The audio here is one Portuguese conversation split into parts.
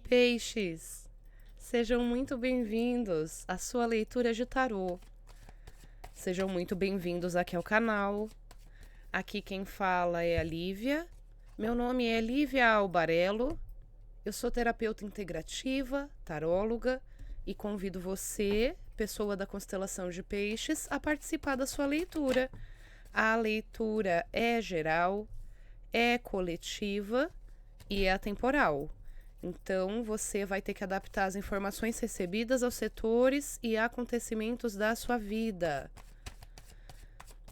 Peixes, sejam muito bem-vindos à sua leitura de tarô. Sejam muito bem-vindos aqui ao canal. Aqui quem fala é a Lívia. Meu nome é Lívia Albarello. Eu sou terapeuta integrativa, taróloga e convido você, pessoa da constelação de Peixes, a participar da sua leitura. A leitura é geral, é coletiva e é atemporal. Então, você vai ter que adaptar as informações recebidas aos setores e acontecimentos da sua vida.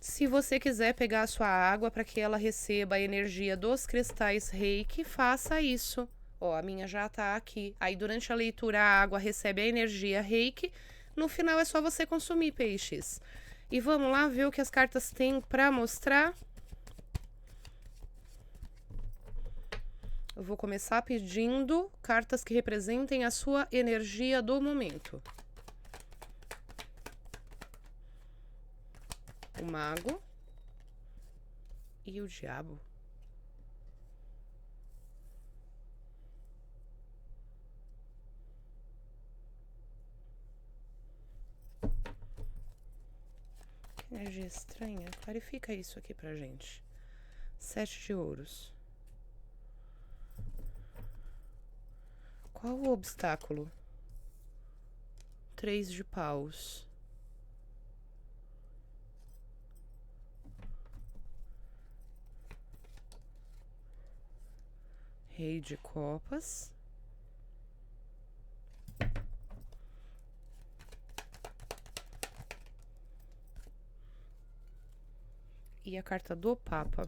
Se você quiser pegar a sua água para que ela receba a energia dos cristais Reiki, faça isso. Ó, a minha já tá aqui. Aí, durante a leitura, a água recebe a energia Reiki. No final, é só você consumir, peixes. E vamos lá ver o que as cartas têm para mostrar. Eu vou começar pedindo cartas que representem a sua energia do momento. O mago e o diabo. Que energia estranha. Clarifica isso aqui pra gente. 7 de ouros. Qual o obstáculo? 3 de paus. Rei de copas. E a carta do Papa.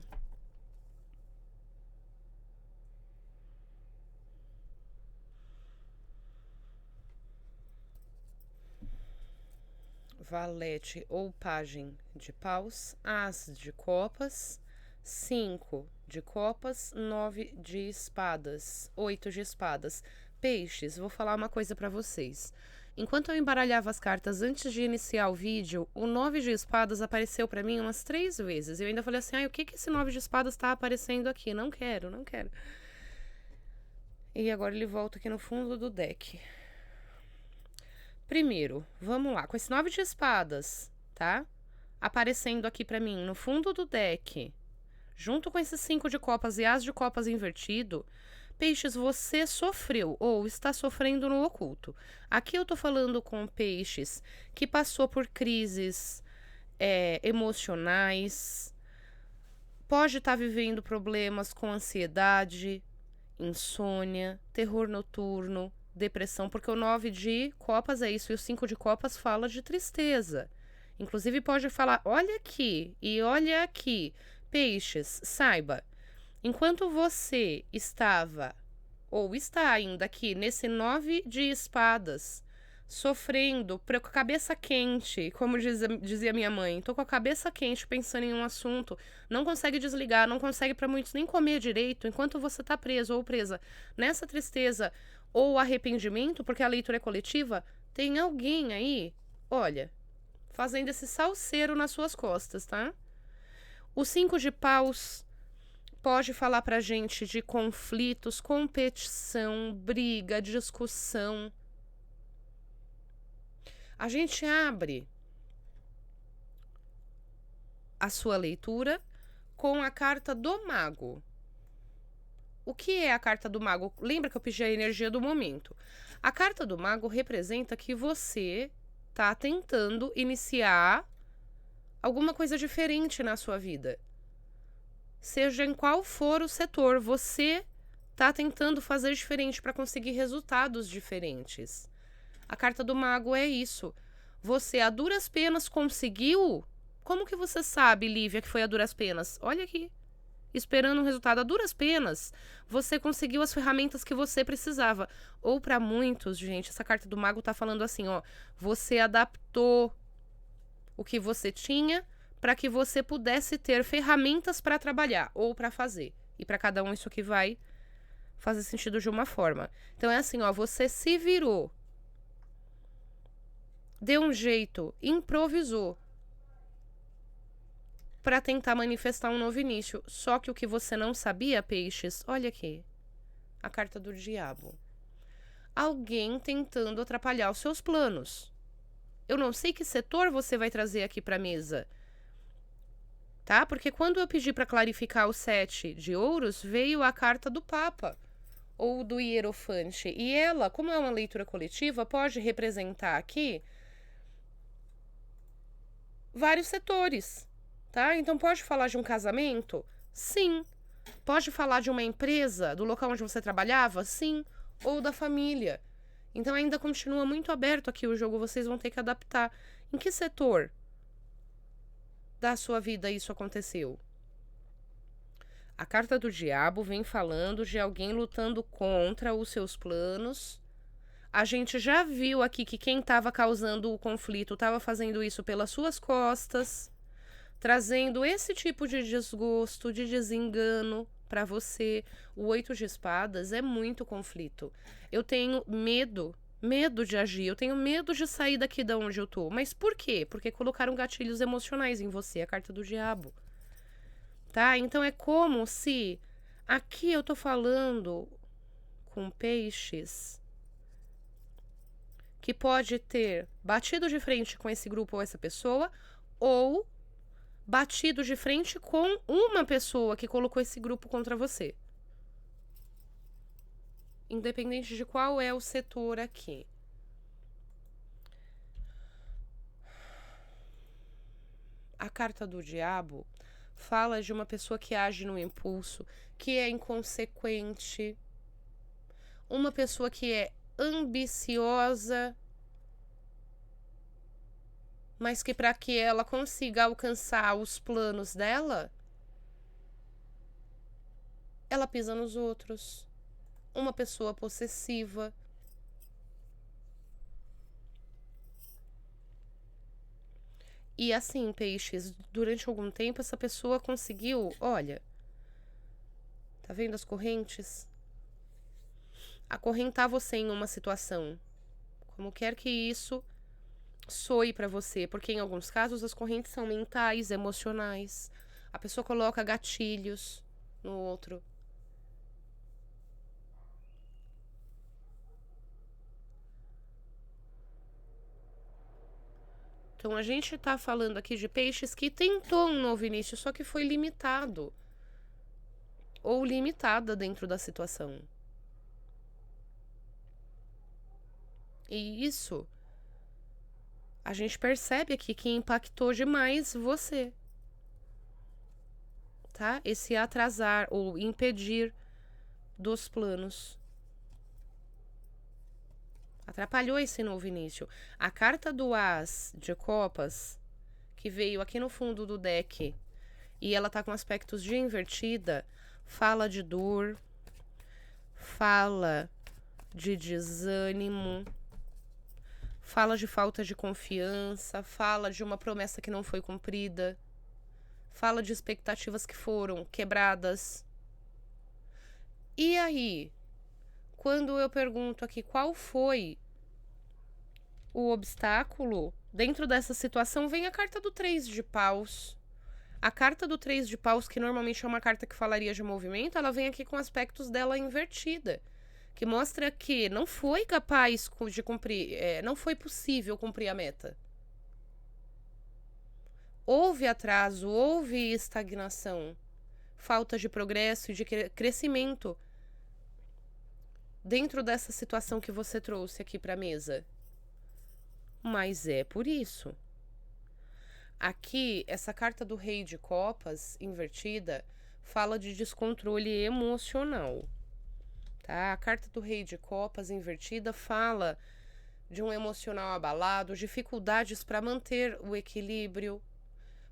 Valete ou pajem de paus, as de copas, 5 de copas, 9 de espadas, 8 de espadas. Peixes, vou falar uma coisa para vocês. Enquanto eu embaralhava as cartas antes de iniciar o vídeo, o 9 de espadas apareceu para mim umas 3 vezes. Eu ainda falei assim, o que esse 9 de espadas está aparecendo aqui? Não quero, não quero. E agora ele volta aqui no fundo do deck. Primeiro, vamos lá, com esse 9 de espadas, tá? Aparecendo aqui pra mim no fundo do deck, junto com esses 5 de copas e as de copas invertido, peixes, você sofreu ou está sofrendo no oculto. Aqui eu tô falando com peixes que passou por crises emocionais, pode estar vivendo problemas com ansiedade, insônia, terror noturno, depressão, porque o 9 de copas é isso, e o 5 de copas fala de tristeza. Inclusive pode falar, olha aqui e olha aqui. Peixes, saiba, enquanto você estava, ou está ainda aqui, nesse 9 de espadas, sofrendo, com a cabeça quente, como dizia minha mãe, tô com a cabeça quente pensando em um assunto, não consegue desligar, não consegue para muitos nem comer direito, enquanto você tá preso ou presa nessa tristeza ou arrependimento, porque a leitura é coletiva, tem alguém aí, olha, fazendo esse salseiro nas suas costas, tá? O 5 de paus pode falar pra gente de conflitos, competição, briga, discussão. A gente abre a sua leitura com a carta do mago. O que é a carta do mago? Lembra que eu pedi a energia do momento? A carta do mago representa que você está tentando iniciar alguma coisa diferente na sua vida. Seja em qual for o setor, você está tentando fazer diferente para conseguir resultados diferentes. A carta do mago é isso. Você, a duras penas, conseguiu? Como que você sabe, Lívia, que foi a duras penas? Olha aqui. Esperando um resultado a duras penas, você conseguiu as ferramentas que você precisava. Ou para muitos, gente, essa carta do mago tá falando assim, ó, você adaptou o que você tinha para que você pudesse ter ferramentas para trabalhar ou para fazer. E para cada um isso aqui vai fazer sentido de uma forma. Então é assim, ó, você se virou, deu um jeito, improvisou para tentar manifestar um novo início. Só que o que você não sabia, peixes, olha aqui, a carta do diabo. alguém tentando atrapalhar os seus planos. Eu não sei que setor você vai trazer aqui para a mesa, tá? Porque quando eu pedi para clarificar o 7 de ouros, veio a carta do Papa ou do Hierofante. E ela, como é uma leitura coletiva, pode representar aqui vários setores, tá? Então pode falar de um casamento? Sim. Pode falar de uma empresa, do local onde você trabalhava? Sim. Ou da família. Então ainda continua muito aberto aqui o jogo, vocês vão ter que adaptar. Em que setor da sua vida isso aconteceu? A carta do diabo vem falando de alguém lutando contra os seus planos. A gente já viu aqui que quem estava causando o conflito estava fazendo isso pelas suas costas, trazendo esse tipo de desgosto, de desengano para você. O 8 de espadas é muito conflito. Eu tenho medo de agir, eu tenho medo de sair daqui da onde eu tô. Mas por quê? Porque colocaram gatilhos emocionais em você, a carta do diabo. Tá? Então é como se aqui eu tô falando com peixes que pode ter batido de frente com esse grupo ou essa pessoa, ou batido de frente com uma pessoa que colocou esse grupo contra você. Independente de qual é o setor aqui. A carta do diabo fala de uma pessoa que age no impulso, que é inconsequente, uma pessoa que é ambiciosa, mas que para que ela consiga alcançar os planos dela, ela pisa nos outros. Uma pessoa possessiva. E assim, peixes, durante algum tempo essa pessoa conseguiu, olha, tá vendo as correntes? Acorrentar você em uma situação. Como quer que isso soe para você, porque em alguns casos as correntes são mentais, emocionais. A pessoa coloca gatilhos no outro. Então a gente tá falando aqui de peixes que tentou um novo início, só que foi limitado. Ou limitada dentro da situação. E isso a gente percebe aqui que impactou demais você. Tá? Esse atrasar ou impedir dos planos. Atrapalhou esse novo início. A carta do As de Copas, que veio aqui no fundo do deck, e ela tá com aspectos de invertida, fala de dor, fala de desânimo, fala de falta de confiança, fala de uma promessa que não foi cumprida, fala de expectativas que foram quebradas. E aí, quando eu pergunto aqui qual foi o obstáculo, dentro dessa situação vem a carta do 3 de paus. A carta do 3 de paus, que normalmente é uma carta que falaria de movimento, ela vem aqui com aspectos dela invertida, que mostra que não foi capaz de cumprir, não foi possível cumprir a meta. Houve atraso, houve estagnação, falta de progresso e de crescimento dentro dessa situação que você trouxe aqui para a mesa. Mas é por isso. Aqui, essa carta do Rei de Copas, invertida, fala de descontrole emocional. Tá? A carta do Rei de Copas, invertida, fala de um emocional abalado, dificuldades para manter o equilíbrio.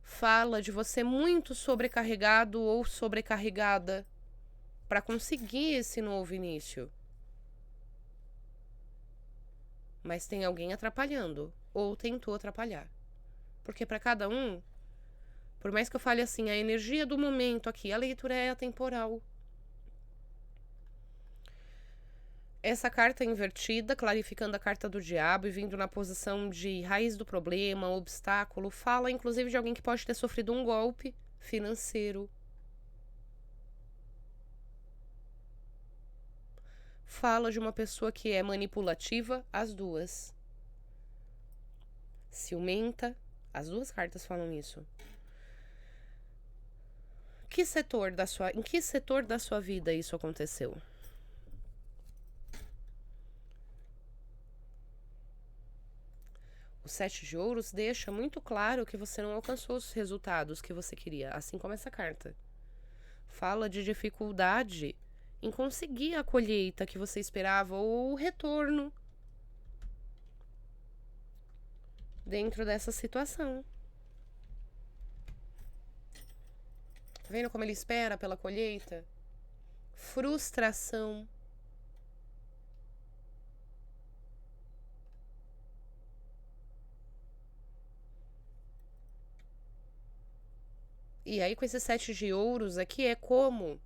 Fala de você muito sobrecarregado ou sobrecarregada para conseguir esse novo início. Mas tem alguém atrapalhando, ou tentou atrapalhar. Porque para cada um, por mais que eu fale assim, a energia do momento aqui, a leitura é atemporal. Essa carta invertida, clarificando a carta do diabo e vindo na posição de raiz do problema, obstáculo, fala inclusive de alguém que pode ter sofrido um golpe financeiro. fala de uma pessoa que é manipulativa, as duas. Ciumenta, as duas cartas falam isso. Em que setor da sua vida isso aconteceu? O 7 de ouros deixa muito claro que você não alcançou os resultados que você queria, assim como essa carta. Fala de dificuldade em conseguir a colheita que você esperava ou o retorno dentro dessa situação. Tá vendo como ele espera pela colheita? Frustração. E aí, com esse 7 de ouros aqui, é como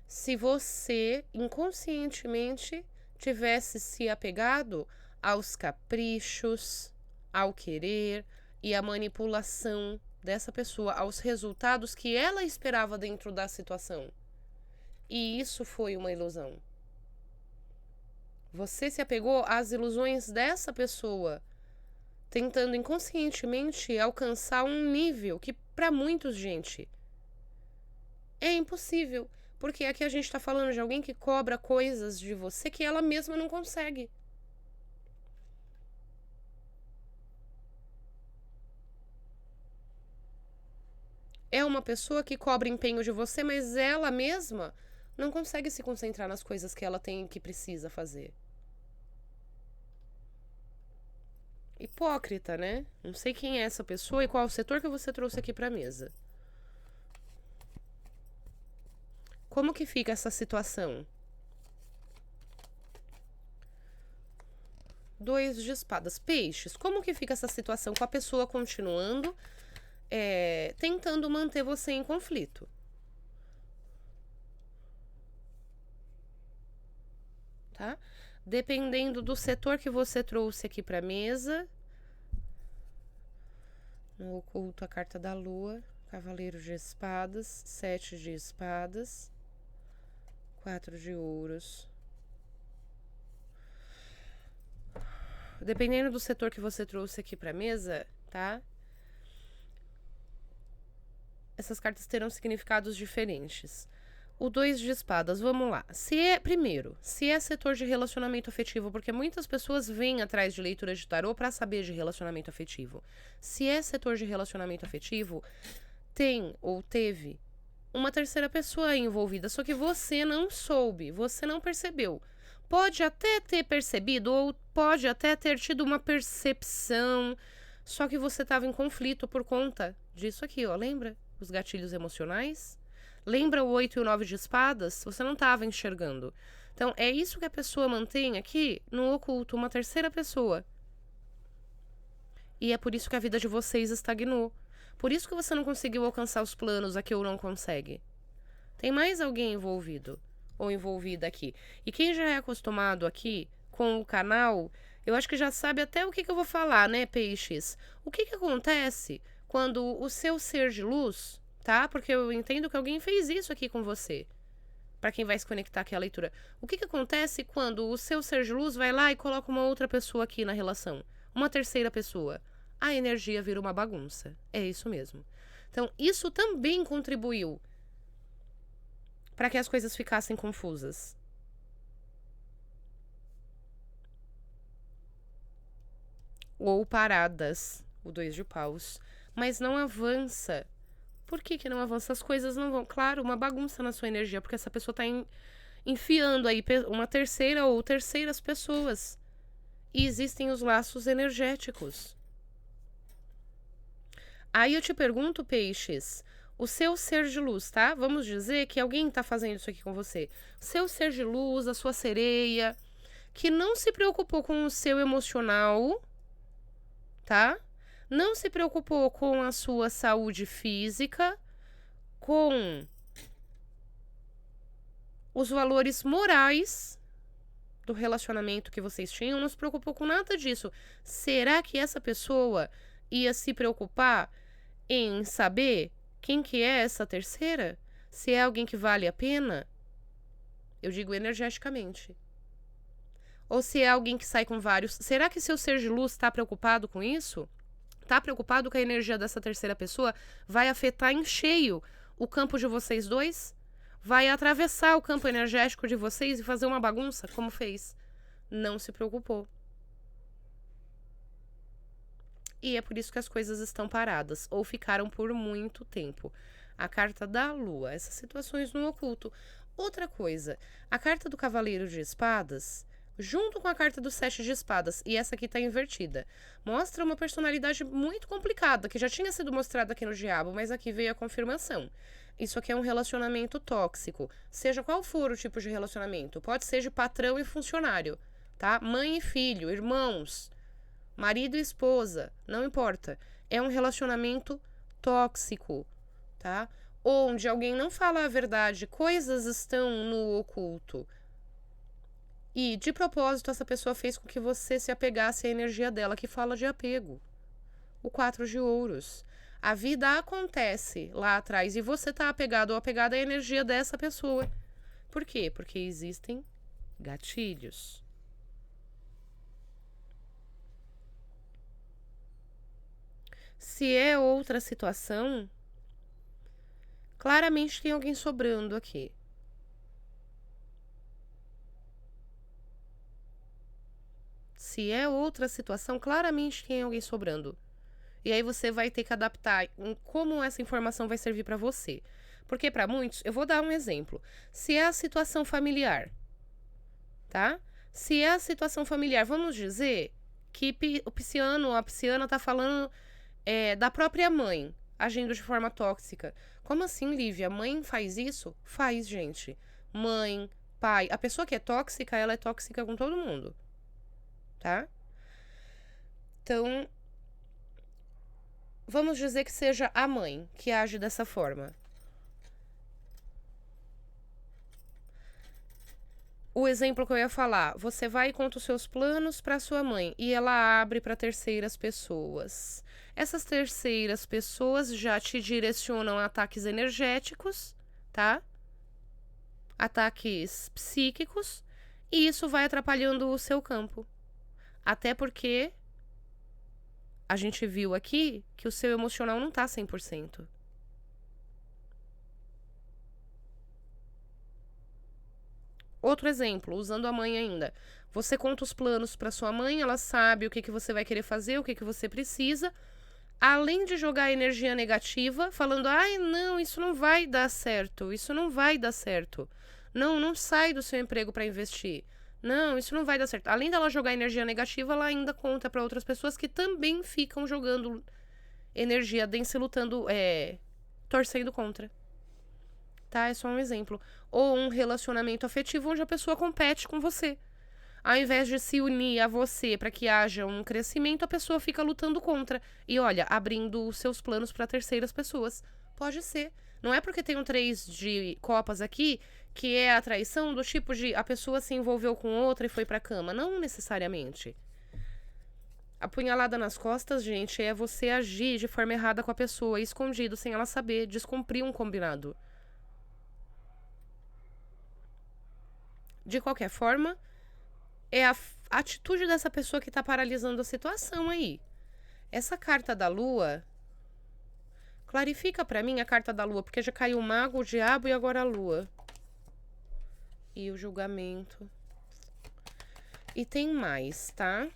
se você inconscientemente tivesse se apegado aos caprichos, ao querer e à manipulação dessa pessoa, aos resultados que ela esperava dentro da situação. E isso foi uma ilusão. Você se apegou às ilusões dessa pessoa, tentando inconscientemente alcançar um nível que para muitos, gente, é impossível. Porque aqui a gente está falando de alguém que cobra coisas de você que ela mesma não consegue. É uma pessoa que cobra empenho de você, mas ela mesma não consegue se concentrar nas coisas que ela tem e que precisa fazer. Hipócrita, né? Não sei quem é essa pessoa e qual o setor que você trouxe aqui para a mesa. Como que fica essa situação? 2 de espadas. Peixes, como que fica essa situação com a pessoa continuando tentando manter você em conflito? Tá? Dependendo do setor que você trouxe aqui para a mesa. No oculto, a carta da lua. Cavaleiro de espadas. 7 de espadas. 4 de ouros. Dependendo do setor que você trouxe aqui para a mesa, tá? Essas cartas terão significados diferentes. O 2 de espadas, vamos lá. Primeiro, se é setor de relacionamento afetivo, porque muitas pessoas vêm atrás de leitura de tarô para saber de relacionamento afetivo. Se é setor de relacionamento afetivo, tem ou teve uma terceira pessoa envolvida, só que você não soube, você não percebeu. Pode até ter percebido ou pode até ter tido uma percepção, só que você estava em conflito por conta disso aqui, ó, lembra? Os gatilhos emocionais. Lembra o 8 e o 9 de espadas? Você não estava enxergando. Então, é isso que a pessoa mantém aqui no oculto, uma terceira pessoa. E é por isso que a vida de vocês estagnou. Por isso que você não conseguiu alcançar os planos aqui ou não consegue. Tem mais alguém envolvido ou envolvida aqui. E quem já é acostumado aqui com o canal, eu acho que já sabe até o que eu vou falar, né, peixes? O que acontece quando o seu ser de luz, tá? Porque eu entendo que alguém fez isso aqui com você. Para quem vai se conectar aqui à leitura. O que acontece quando o seu ser de luz vai lá e coloca uma outra pessoa aqui na relação? Uma terceira pessoa. A energia vira uma bagunça. É isso mesmo. Então, isso também contribuiu para que as coisas ficassem confusas. Ou paradas. O 2 de paus. Mas não avança. Por que não avança? As coisas não vão. Claro, uma bagunça na sua energia, porque essa pessoa está enfiando aí uma terceira ou terceiras pessoas. E existem os laços energéticos. Aí eu te pergunto, peixes, o seu ser de luz, tá? Vamos dizer que alguém tá fazendo isso aqui com você. Seu ser de luz, a sua sereia, que não se preocupou com o seu emocional, tá? Não se preocupou com a sua saúde física, com os valores morais do relacionamento que vocês tinham, não se preocupou com nada disso. Será que essa pessoa ia se preocupar em saber quem que é essa terceira? Se é alguém que vale a pena? Eu digo energeticamente. Ou se é alguém que sai com vários. Será que seu ser de luz está preocupado com isso? Está preocupado que a energia dessa terceira pessoa vai afetar em cheio o campo de vocês dois? Vai atravessar o campo energético de vocês e fazer uma bagunça, como fez? Não se preocupou. E é por isso que as coisas estão paradas, ou ficaram por muito tempo. A carta da Lua, essas situações no oculto. Outra coisa, a carta do Cavaleiro de Espadas, junto com a carta do Sete de Espadas, e essa aqui tá invertida, mostra uma personalidade muito complicada, que já tinha sido mostrada aqui no Diabo, mas aqui veio a confirmação. Isso aqui é um relacionamento tóxico, seja qual for o tipo de relacionamento, pode ser de patrão e funcionário, tá? Mãe e filho, irmãos, marido e esposa, não importa. É um relacionamento tóxico, tá? Onde alguém não fala a verdade, coisas estão no oculto. E, de propósito, essa pessoa fez com que você se apegasse à energia dela, que fala de apego. O 4 de ouros. A vida acontece lá atrás e você está apegado ou apegada à energia dessa pessoa. Por quê? Porque existem gatilhos. Se é outra situação, claramente tem alguém sobrando aqui. Se é outra situação, claramente tem alguém sobrando. E aí você vai ter que adaptar em como essa informação vai servir para você. Porque para muitos, eu vou dar um exemplo. Se é a situação familiar, tá? Se é a situação familiar, vamos dizer que o pisciano ou a pisciana tá falando da própria mãe, agindo de forma tóxica. Como assim, Lívia? Mãe faz isso? Faz, gente. Mãe, pai. A pessoa que é tóxica, ela é tóxica com todo mundo. Tá? Então, vamos dizer que seja a mãe que age dessa forma. O exemplo que eu ia falar, você vai e conta os seus planos para sua mãe e ela abre para terceiras pessoas. Essas terceiras pessoas já te direcionam a ataques energéticos, tá? Ataques psíquicos, e isso vai atrapalhando o seu campo. Até porque a gente viu aqui que o seu emocional não tá 100%. Outro exemplo, usando a mãe ainda. Você conta os planos para sua mãe, ela sabe o que você vai querer fazer, o que você precisa. Além de jogar energia negativa, falando, ai, não, isso não vai dar certo, isso não vai dar certo. Não, não sai do seu emprego para investir. Não, isso não vai dar certo. Além dela jogar energia negativa, ela ainda conta para outras pessoas que também ficam jogando energia densa e lutando, torcendo contra. Tá? É só um exemplo. Ou um relacionamento afetivo onde a pessoa compete com você. Ao invés de se unir a você para que haja um crescimento, a pessoa fica lutando contra. E olha, abrindo os seus planos para terceiras pessoas. Pode ser. Não é porque tem um 3 de copas aqui que é a traição do tipo de a pessoa se envolveu com outra e foi pra cama. Não necessariamente. A punhalada nas costas, gente, é você agir de forma errada com a pessoa, escondido, sem ela saber, descumprir um combinado. De qualquer forma, é a atitude dessa pessoa que tá paralisando a situação aí. Essa carta da Lua... Clarifica pra mim a carta da Lua, porque já caiu o Mago, o Diabo e agora a Lua. E o Julgamento. E tem mais, tá?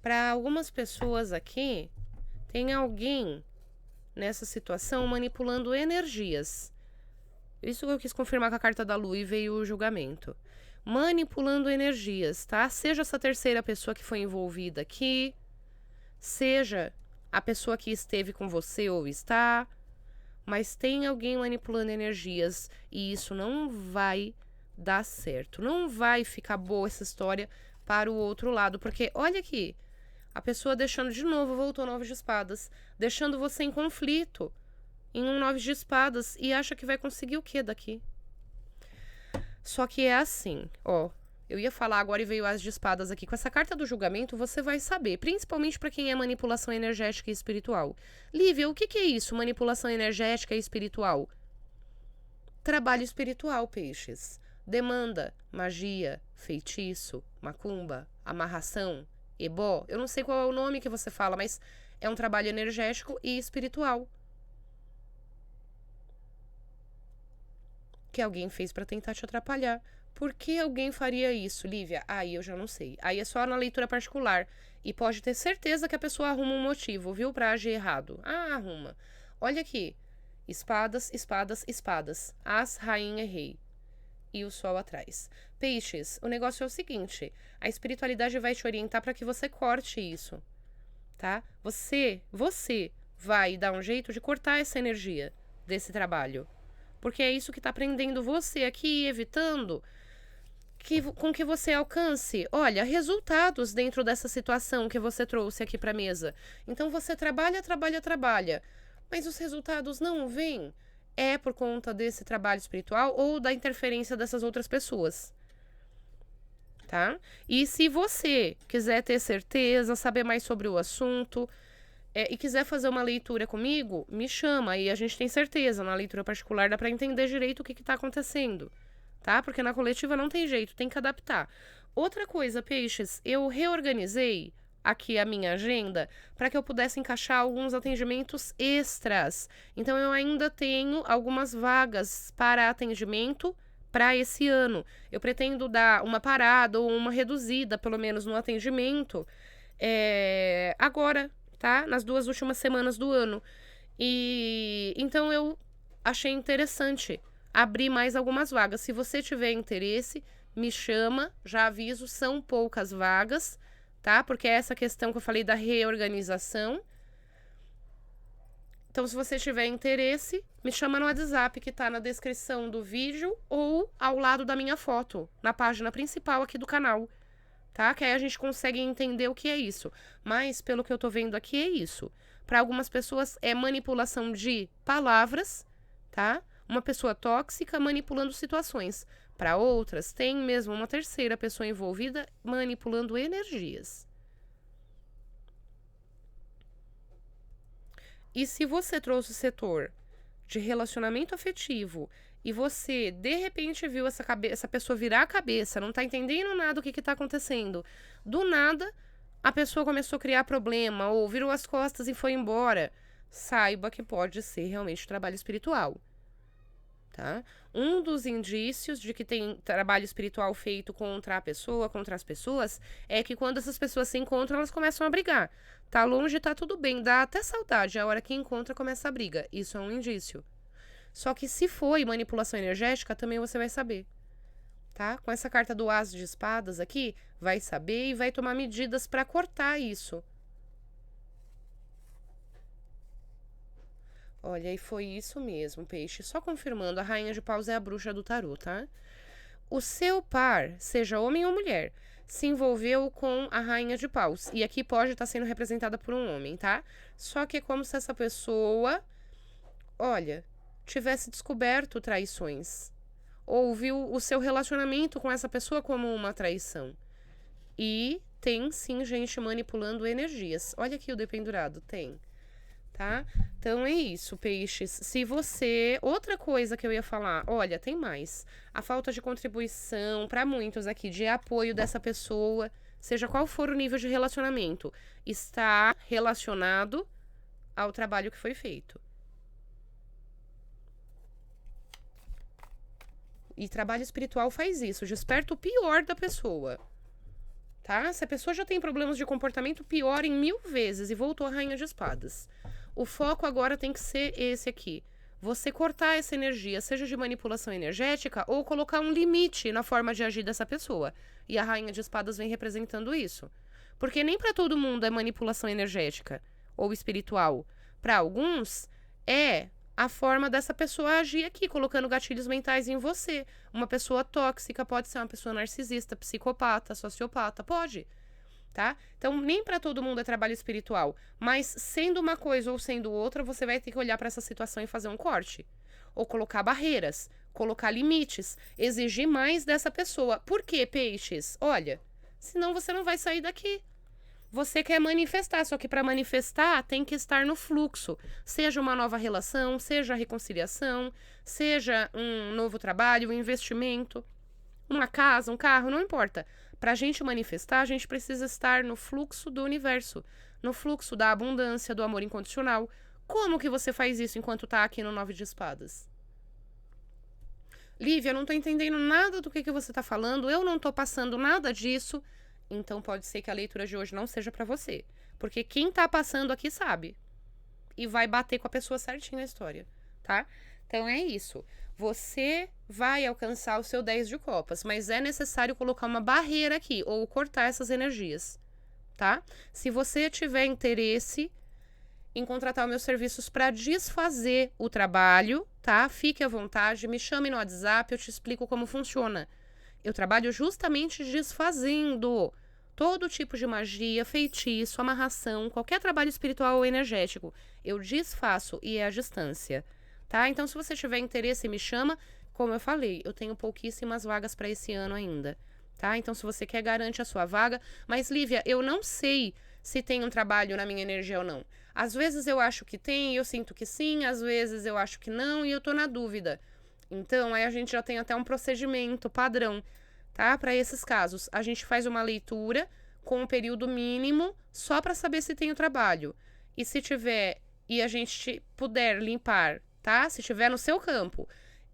Para algumas pessoas aqui, tem alguém nessa situação manipulando energias. Isso que eu quis confirmar com a carta da Lua e veio o Julgamento. Manipulando energias, tá? Seja essa terceira pessoa que foi envolvida aqui, seja a pessoa que esteve com você ou está, mas tem alguém manipulando energias e isso não vai dar certo. Não vai ficar boa essa história para o outro lado, porque olha aqui, a pessoa deixando de novo, voltou 9 de espadas, deixando você em conflito em um 9 de espadas e acha que vai conseguir o que daqui? Só que é assim, ó. Eu ia falar agora e veio as de espadas aqui. Com essa carta do julgamento, você vai saber, principalmente para quem é manipulação energética e espiritual. Lívia, o que é isso, manipulação energética e espiritual? Trabalho espiritual, peixes. demanda magia, feitiço, macumba, amarração, ebó. Eu não sei qual é o nome que você fala, mas é um trabalho energético e espiritual que alguém fez para tentar te atrapalhar. Por que alguém faria isso, Lívia? Aí eu já não sei. Aí é só na leitura particular. E pode ter certeza que a pessoa arruma um motivo, viu? Pra agir errado. Ah, arruma. Olha aqui. Espadas, espadas, espadas. As, rainha e rei. E o sol atrás. Peixes, o negócio é o seguinte. A espiritualidade vai te orientar para que você corte isso. Tá? Você vai dar um jeito de cortar essa energia desse trabalho. Porque é isso que tá prendendo você aqui, evitando com que você alcance, olha, resultados dentro dessa situação que você trouxe aqui para a mesa. Então você trabalha, mas os resultados não vêm. É por conta desse trabalho espiritual ou da interferência dessas outras pessoas. Tá? E se você quiser ter certeza, saber mais sobre o assunto e quiser fazer uma leitura comigo, me chama e a gente tem certeza. Na leitura particular dá para entender direito o que está acontecendo. Tá? Porque na coletiva não tem jeito, tem que adaptar. Outra coisa, peixes, eu reorganizei aqui a minha agenda para que eu pudesse encaixar alguns atendimentos extras. Então eu ainda tenho algumas vagas para atendimento para esse ano. Eu pretendo dar uma parada ou uma reduzida, pelo menos no atendimento, agora, tá? Nas 2 últimas semanas do ano. E então eu achei interessante abrir mais algumas vagas. Se você tiver interesse, me chama, já aviso, são poucas vagas, tá? Porque é essa questão que eu falei da reorganização. Então, se você tiver interesse, me chama no WhatsApp que tá na descrição do vídeo ou ao lado da minha foto, na página principal aqui do canal, tá? Que aí a gente consegue entender o que é isso. Mas, pelo que eu tô vendo aqui, é isso. Para algumas pessoas, é manipulação de palavras, tá? Uma pessoa tóxica manipulando situações. Para outras, tem mesmo uma terceira pessoa envolvida manipulando energias. E se você trouxe o setor de relacionamento afetivo e você, de repente, viu essa pessoa virar a cabeça, não tá entendendo nada do que tá acontecendo, do nada, a pessoa começou a criar problema ou virou as costas e foi embora, saiba que pode ser realmente trabalho espiritual. Tá? Um dos indícios de que tem trabalho espiritual feito contra a pessoa, contra as pessoas, é que quando essas pessoas se encontram, elas começam a brigar. Tá longe, tá tudo bem, dá até saudade. A hora que encontra, começa a briga. Isso é um indício. Só que se foi manipulação energética, também você vai saber. Tá? Com essa carta do As de Espadas aqui, vai saber e vai tomar medidas para cortar isso. Olha, e foi isso mesmo, peixe. Só confirmando, a rainha de paus é a bruxa do tarô, tá? O seu par, seja homem ou mulher, se envolveu com a rainha de paus. E aqui pode estar sendo representada por um homem, tá? Só que é como se essa pessoa, olha, tivesse descoberto traições. Ou viu o seu relacionamento com essa pessoa como uma traição. E tem, sim, gente manipulando energias. Olha aqui o dependurado, tem. Tá? Então é isso, peixes. Se você... Outra coisa que eu ia falar, olha, tem mais. A falta de contribuição para muitos aqui, de apoio dessa pessoa, seja qual for o nível de relacionamento, está relacionado ao trabalho que foi feito. E trabalho espiritual faz isso, desperta o pior da pessoa. Tá? Se a pessoa já tem problemas de comportamento, pior em 1000 vezes e voltou a rainha de espadas. O foco agora tem que ser esse aqui. Você cortar essa energia, seja de manipulação energética ou colocar um limite na forma de agir dessa pessoa. E a rainha de espadas vem representando isso. Porque nem para todo mundo é manipulação energética ou espiritual. Para alguns, é a forma dessa pessoa agir aqui, colocando gatilhos mentais em você. Uma pessoa tóxica pode ser uma pessoa narcisista, psicopata, sociopata, pode. Tá? Então, nem para todo mundo é trabalho espiritual, mas sendo uma coisa ou sendo outra, você vai ter que olhar para essa situação e fazer um corte. Ou colocar barreiras, colocar limites, exigir mais dessa pessoa. Por quê, peixes? Olha, senão você não vai sair daqui. Você quer manifestar, só que para manifestar tem que estar no fluxo. Seja uma nova relação, seja a reconciliação, seja um novo trabalho, um investimento. uma casa, um carro, não importa. Para a gente manifestar, a gente precisa estar no fluxo do universo, no fluxo da abundância, do amor incondicional. Como que você faz isso enquanto tá aqui no 9 de espadas? Lívia, eu não tô entendendo nada do que você tá falando, eu não tô passando nada disso. Então pode ser que a leitura de hoje não seja para você. Porque quem tá passando aqui sabe. E vai bater com a pessoa certinho na história, tá? Então é isso. Você vai alcançar o seu 10 de copas, mas é necessário colocar uma barreira aqui, ou cortar essas energias, tá? Se você tiver interesse em contratar meus serviços para desfazer o trabalho, tá? Fique à vontade, me chame no WhatsApp, eu te explico como funciona. Eu trabalho justamente desfazendo todo tipo de magia, feitiço, amarração, qualquer trabalho espiritual ou energético. Eu desfaço e é à distância, tá? Então, se você tiver interesse, me chama. Como eu falei, eu tenho pouquíssimas vagas para esse ano ainda, tá? Então, se você quer, garante a sua vaga. Mas, Lívia, eu não sei se tem um trabalho na minha energia ou não. Às vezes eu acho que tem e eu sinto que sim, às vezes eu acho que não e eu tô na dúvida. Então, aí a gente já tem até um procedimento padrão, tá? Para esses casos, a gente faz uma leitura com um período mínimo só para saber se tem o trabalho. E se tiver e a gente puder limpar, tá? Se tiver no seu campo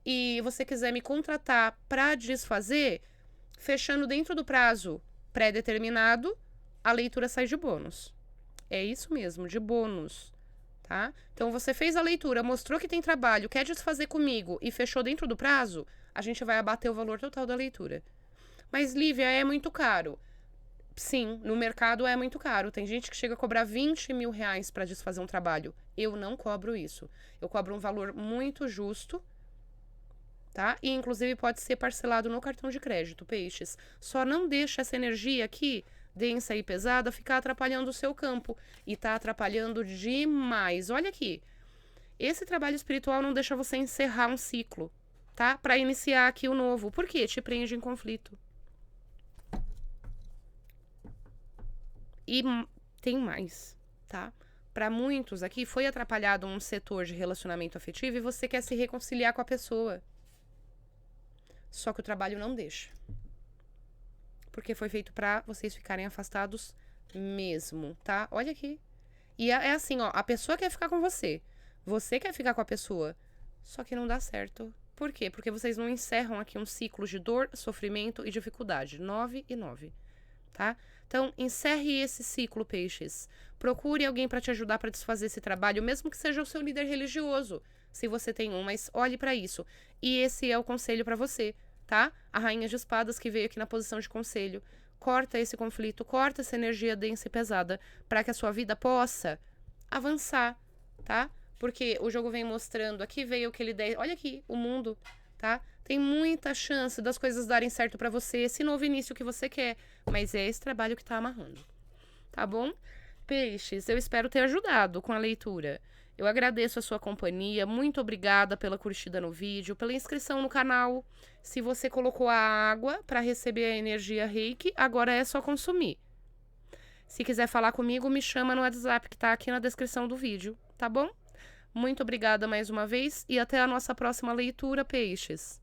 e você quiser me contratar para desfazer, fechando dentro do prazo pré-determinado, a leitura sai de bônus. É isso mesmo, de bônus, tá? Então você fez a leitura, mostrou que tem trabalho, quer desfazer comigo e fechou dentro do prazo, a gente vai abater o valor total da leitura. Mas, Lívia, é muito caro. Sim, no mercado é muito caro. Tem gente que chega a cobrar 20 mil reais para desfazer um trabalho. Eu não cobro isso. Eu cobro um valor muito justo, tá? E, inclusive, pode ser parcelado no cartão de crédito, peixes. Só não deixa essa energia aqui, densa e pesada, ficar atrapalhando o seu campo. E tá atrapalhando demais. Olha aqui. Esse trabalho espiritual não deixa você encerrar um ciclo, tá? Para iniciar aqui o novo. Por quê? Te prende em conflito. E tem mais, tá? Para muitos aqui foi atrapalhado um setor de relacionamento afetivo e você quer se reconciliar com a pessoa. Só que o trabalho não deixa. Porque foi feito para vocês ficarem afastados mesmo, tá? Olha aqui. E é assim, ó, a pessoa quer ficar com você. Você quer ficar com a pessoa. Só que não dá certo. Por quê? Porque vocês não encerram aqui um ciclo de dor, sofrimento e dificuldade. 9 e 9, tá? Então, encerre esse ciclo, peixes. Procure alguém para te ajudar para desfazer esse trabalho, mesmo que seja o seu líder religioso, se você tem um, mas olhe para isso. E esse é o conselho para você, tá? A rainha de espadas que veio aqui na posição de conselho. Corta esse conflito, corta essa energia densa e pesada, para que a sua vida possa avançar, tá? Porque o jogo vem mostrando, aqui veio aquele 10, olha aqui, o mundo, tá? Tem muita chance das coisas darem certo pra você, esse novo início que você quer, mas é esse trabalho que tá amarrando, tá bom? Peixes, eu espero ter ajudado com a leitura. Eu agradeço a sua companhia, muito obrigada pela curtida no vídeo, pela inscrição no canal. Se você colocou a água para receber a energia Reiki, agora é só consumir. Se quiser falar comigo, me chama no WhatsApp que tá aqui na descrição do vídeo, tá bom? Muito obrigada mais uma vez e até a nossa próxima leitura, peixes.